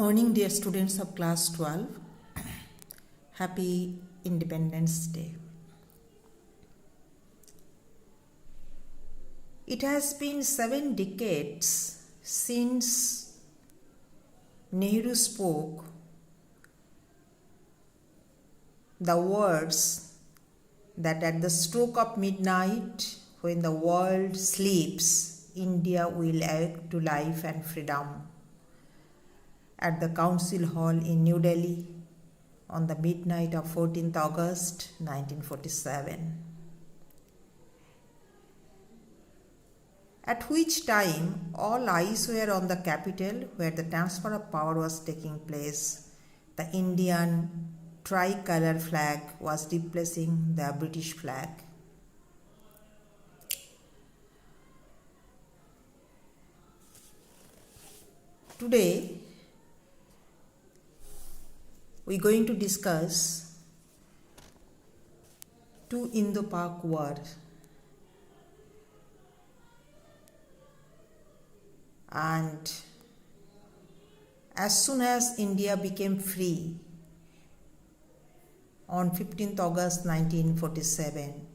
Morning, dear students of class 12. Happy Independence Day. It has been 7 decades since Nehru spoke the words that at the stroke of midnight, when the world sleeps, India will awake to life and freedom, at the Council Hall in New Delhi on the midnight of 14th August 1947. At which time all eyes were on the capital where the transfer of power was taking place. The Indian tricolour flag was replacing the British flag. Today, we are going to discuss two Indo Pak Wars. And as soon as India became free on 15th August 1947,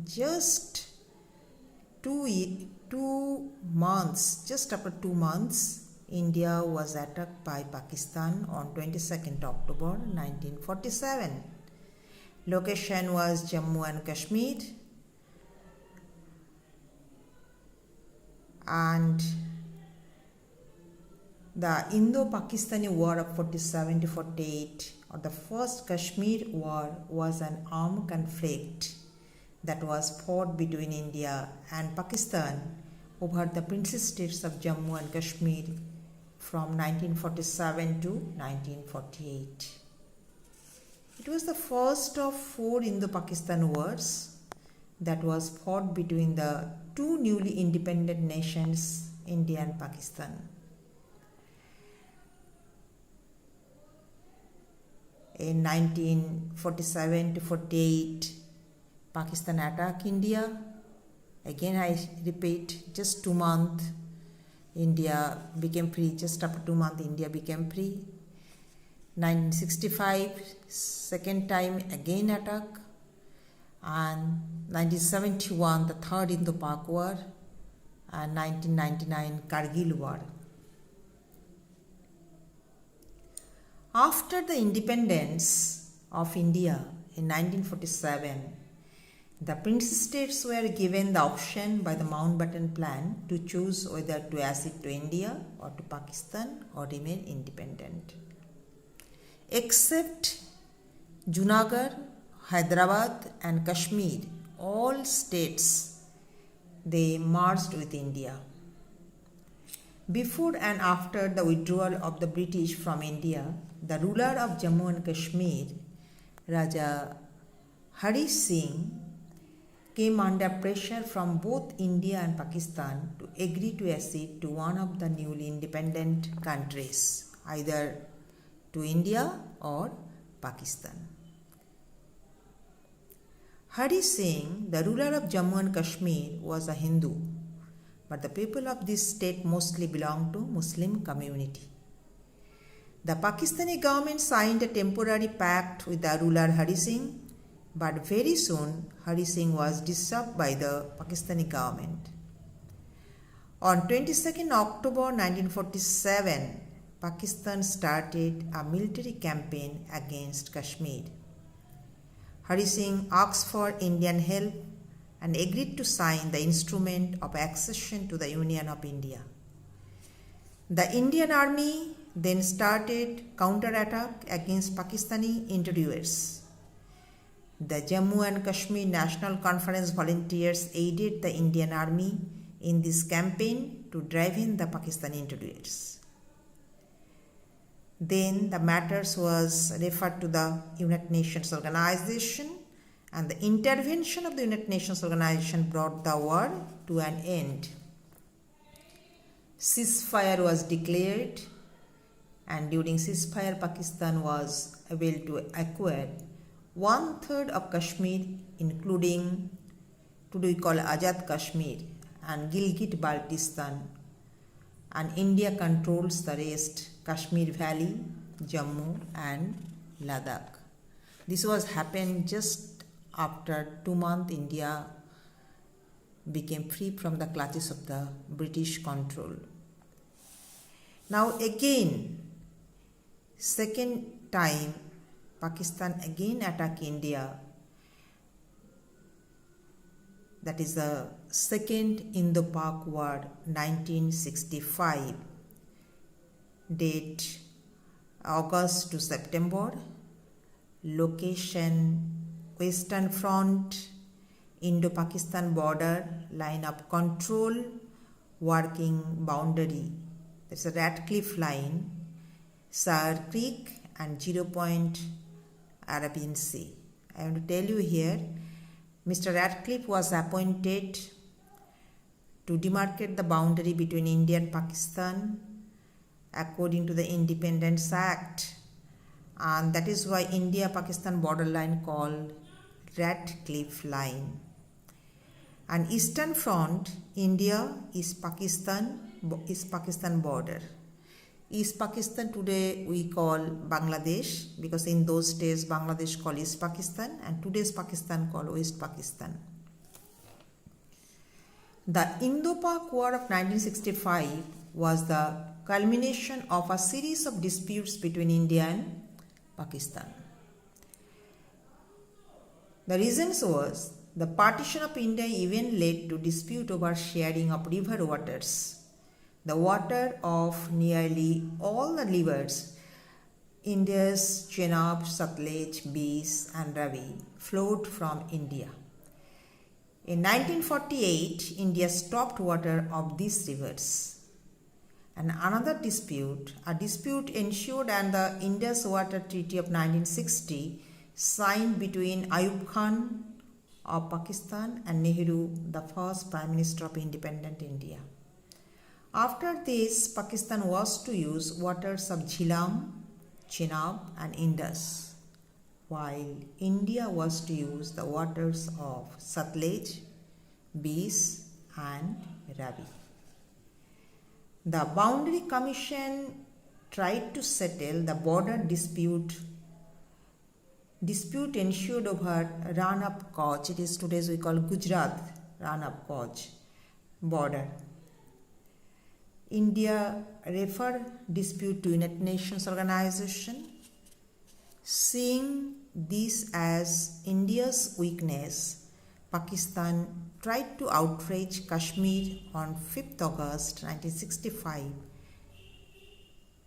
just after 2 months, India was attacked by Pakistan on 22nd October 1947. Location was Jammu and Kashmir, and the Indo-Pakistani War of 47-48, or the first Kashmir War, was an armed conflict that was fought between India and Pakistan over the princely states of Jammu and Kashmir from 1947 to 1948. It was the first of 4 Indo-Pakistan wars that was fought between the two newly independent nations, India and Pakistan. In 1947-48, Pakistan attacked India. Again, I repeat, just 2 months, India became free. Just after 2 months, India became free. 1965, second time, again attack. And 1971, the third Indo Pak War. And 1999, Kargil War. After the independence of India in 1947, the Prince States were given the option by the Mountbatten Plan to choose whether to accede to India or to Pakistan or remain independent. Except Junagadh, Hyderabad and Kashmir, all states, they merged with India. Before and after the withdrawal of the British from India, the ruler of Jammu and Kashmir, Raja Hari Singh, came under pressure from both India and Pakistan to agree to accede to one of the newly independent countries, either to India or Pakistan. Hari Singh, the ruler of Jammu and Kashmir, was a Hindu, but the people of this state mostly belonged to Muslim community. The Pakistani government signed a temporary pact with the ruler Hari Singh, but very soon Hari Singh was disturbed by the Pakistani government. On 22nd October 1947, Pakistan started a military campaign against Kashmir. Hari Singh asked for Indian help and agreed to sign the instrument of accession to the Union of India. The Indian army then started counterattack against Pakistani intruders. The Jammu and Kashmir National Conference volunteers aided the Indian army in this campaign to drive in the Pakistani intruders. Then the matters was referred to the United Nations Organization, and the intervention of the United Nations Organization brought the war to an end. Ceasefire was declared, and during ceasefire, Pakistan was able to acquire 1/3 of Kashmir, including today we call Azad Kashmir and Gilgit-Baltistan, and India controls the rest, Kashmir Valley, Jammu and Ladakh. This was happened just after 2 months India became free from the clutches of the British control. Now again, second time Pakistan again attack India. That is the second Indo Pak War 1965. Date August to September. Location Western Front, Indo-Pakistan border, line of control, working boundary. That's a Ratcliffe line, Sar Creek and 0 Point Arabian Sea. I want to tell you here, Mr. Ratcliffe was appointed to demarcate the boundary between India and Pakistan according to the Independence Act, and that is why India-Pakistan borderline called Ratcliffe Line. And Eastern Front, India is Pakistan border. East Pakistan today we call Bangladesh, because in those days Bangladesh called East Pakistan and today's Pakistan called West Pakistan. The Indo Pak War of 1965 was the culmination of a series of disputes between India and Pakistan. The reasons was the partition of India even led to dispute over sharing of river waters. The water of nearly all the rivers, India's Chenab, Satluj, Beas and Ravi, flowed from India. In 1948, India stopped water of these rivers. And another dispute ensued, and the Indus Water Treaty of 1960 signed between Ayub Khan of Pakistan and Nehru, the first Prime Minister of independent India. After this, Pakistan was to use waters of Jhelum, Chenab and Indus, while India was to use the waters of Satluj, Beas and Ravi. The Boundary Commission tried to settle the border dispute. Dispute ensued over Rann-of Kutch, it is today's we call Gujarat, Rann-of Kutch border. India referred dispute to United Nations Organization. Seeing this as India's weakness, Pakistan tried to outrage Kashmir on 5th August 1965.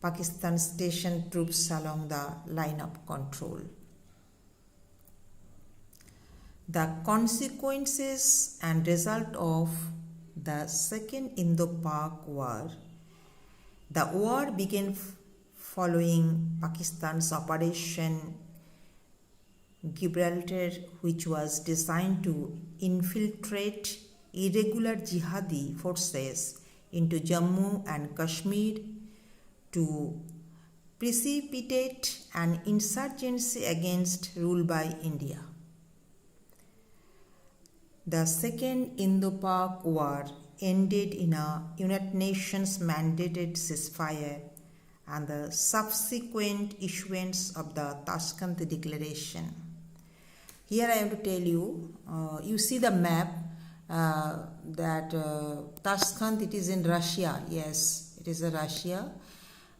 Pakistan stationed troops along the line of control. The consequences and result of the Second Indo-Pak War. The war began following Pakistan's Operation Gibraltar, which was designed to infiltrate irregular jihadi forces into Jammu and Kashmir to precipitate an insurgency against rule by India. The Second Indo-Pak War ended in a United Nations mandated ceasefire and the subsequent issuance of the Tashkent Declaration. Here I want to tell you, you see the map that Tashkent, it is in Russia. Yes, it is in Russia.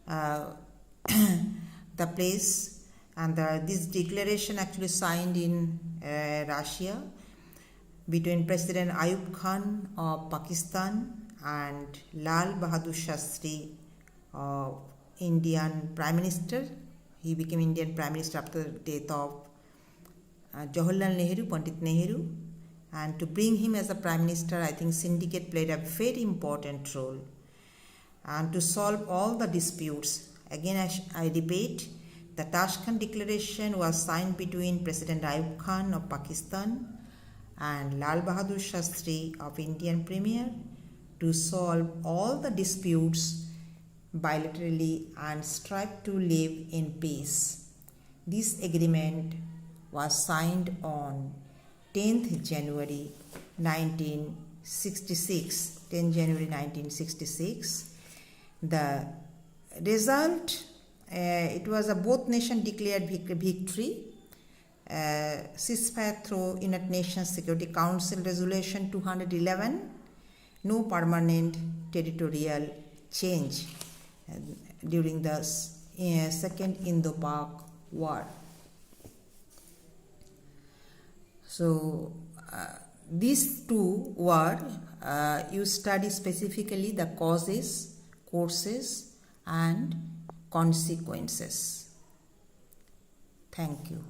The place, and this declaration actually signed in Russia between President Ayub Khan of Pakistan and Lal Bahadur Shastri of Indian Prime Minister. He became Indian Prime Minister after the death of Jawaharlal Nehru, Pandit Nehru. And to bring him as a Prime Minister, I think syndicate played a very important role. And to solve all the disputes, again I repeat, the Tashkent Declaration was signed between President Ayub Khan of Pakistan and Lal Bahadur Shastri of Indian Premier to solve all the disputes bilaterally and strive to live in peace. This agreement was signed on 10th January 1966, The result, it was a both nation declared victory. Ceasefire through United Nations Security Council Resolution 211, no permanent territorial change during the Second Indo Pak War. So these two were you study specifically the causes, courses and consequences. Thank you.